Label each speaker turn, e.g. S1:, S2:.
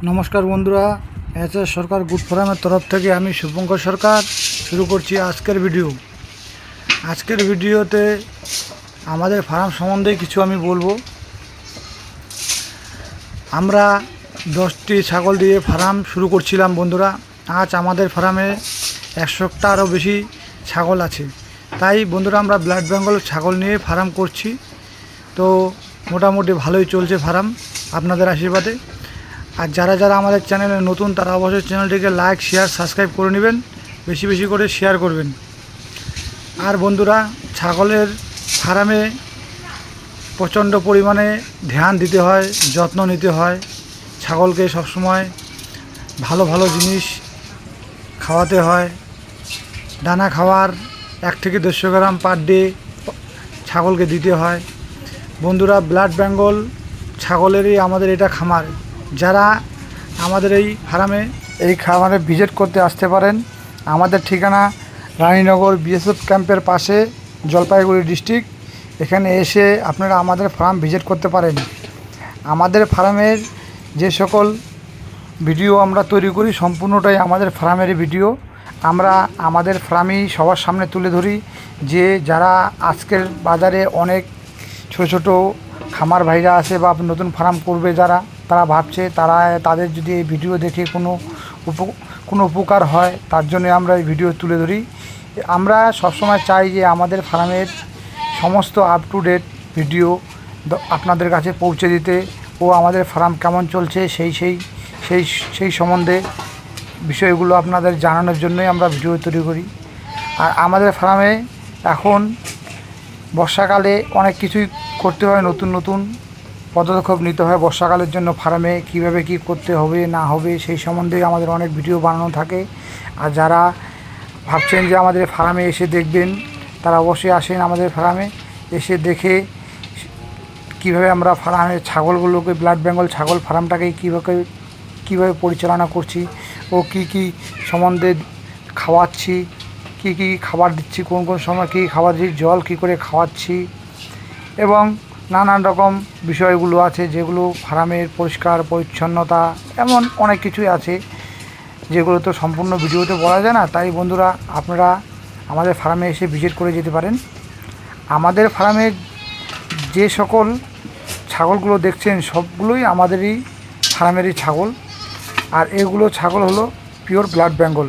S1: নমস্কার বন্ধুরা, এস সরকার গুড ফার্মের তরফ থেকে আমি শুভঙ্কর সরকার শুরু করছি আজকের ভিডিও। আজকের ভিডিওতে আমাদের ফার্ম সম্বন্ধে কিছু আমি বলবো। আমরা 10টি ছাগল দিয়ে ফার্ম শুরু করছিলাম বন্ধুরা। আজ আমাদের ফার্মে 100টারও বেশি ছাগল আছে। তাই বন্ধুরা আমরা ব্লাড বেঙ্গল ছাগল নিয়ে ফার্ম করছি। তো মোটামুটি ভালোই চলছে ফার্ম আপনাদের আশীর্বাদে। আর যারা যারা আমাদের চ্যানেলে নতুন তারা অবশ্যই চ্যানেলটিকে লাইক শেয়ার সাবস্ক্রাইব করে নেবেন, বেশি বেশি করে শেয়ার করবেন। আর বন্ধুরা, ছাগলের ফার্মে প্রচণ্ড পরিমাণে ধ্যান দিতে হয়, যত্ন নিতে হয়। ছাগলকে সবসময় ভালো ভালো জিনিস খাওয়াতে হয়। দানা খাওয়ার 1 থেকে 150 গ্রাম পার ডে ছাগলকে দিতে হয়। বন্ধুরা, ব্লাড বেঙ্গল ছাগলেরই আমাদের এটা খামার। যারা আমাদের এই ফার্মে এই খামারে ভিজিট করতে আসতে পারেন। আমাদের ঠিকানা রানীনগর বিএসএফ ক্যাম্পের পাশে, জলপাইগুড়ি ডিস্ট্রিক্ট। এখানে এসে আপনারা আমাদের ফার্ম ভিজিট করতে পারেন। আমাদের ফার্মের যে সকল ভিডিও আমরা তৈরি করি সম্পূর্ণটাই আমাদের ফার্মের ভিডিও। আমরা আমাদের ফার্মেই সবার সামনে তুলে ধরি যে যারা আজকের বাজারে অনেক ছোটো ছোটো খামার ভাইরা আছে বা নতুন ফার্ম করবে যারা, তারা ভাবছে তাদের যদি এই ভিডিও দেখে কোনো উপকার হয়, তার জন্য আমরা এই ভিডিও তুলে ধরি। আমরা সবসময় চাই যে আমাদের ফার্মের সমস্ত আপ টু ডেট ভিডিও আপনাদের কাছে পৌঁছে দিতে ও আমাদের ফার্ম কেমন চলছে সেই সম্বন্ধে বিষয়গুলো আপনাদের জানানোর জন্যই আমরা ভিডিও তৈরি করি। আর আমাদের ফার্মে এখন বর্ষাকালে অনেক কিছুই করতে হয়, নতুন নতুন পদক্ষেপ নিতে হয়। বর্ষাকালের জন্য ফার্মে কীভাবে কী করতে হবে না হবে সেই সম্বন্ধে আমাদের অনেক ভিডিও বানানো থাকে। আর যারা ভাবছেন যে আমাদের ফার্মে এসে দেখবেন, তারা অবশ্যই আসেন আমাদের ফার্মে, এসে দেখে কীভাবে আমরা ফার্মে ছাগলগুলোকে ব্লাড বেঙ্গল ছাগল ফার্মটাকে কীভাবে পরিচালনা করছি ও কী কী সম্বন্ধে খাওয়াচ্ছি, কী কী খাবার দিচ্ছি, কোন কোন সময় কী খাবার দিচ্ছি, জল কী করে খাওয়াচ্ছি এবং নানান রকম বিষয়গুলো আছে যেগুলো ফার্মের পরিষ্কার পরিচ্ছন্নতা, এমন অনেক কিছুই আছে যেগুলো তো সম্পূর্ণ ভিডিওতে বলা যায় না। তাই বন্ধুরা, আপনারা আমাদের ফার্মে এসে ভিজিট করে যেতে পারেন। আমাদের ফার্মের যে সকল ছাগলগুলো দেখছেন সবগুলোই আমাদেরই ফার্মেরই ছাগল। আর এগুলো ছাগল হলো পিওর ব্লাড বেঙ্গল।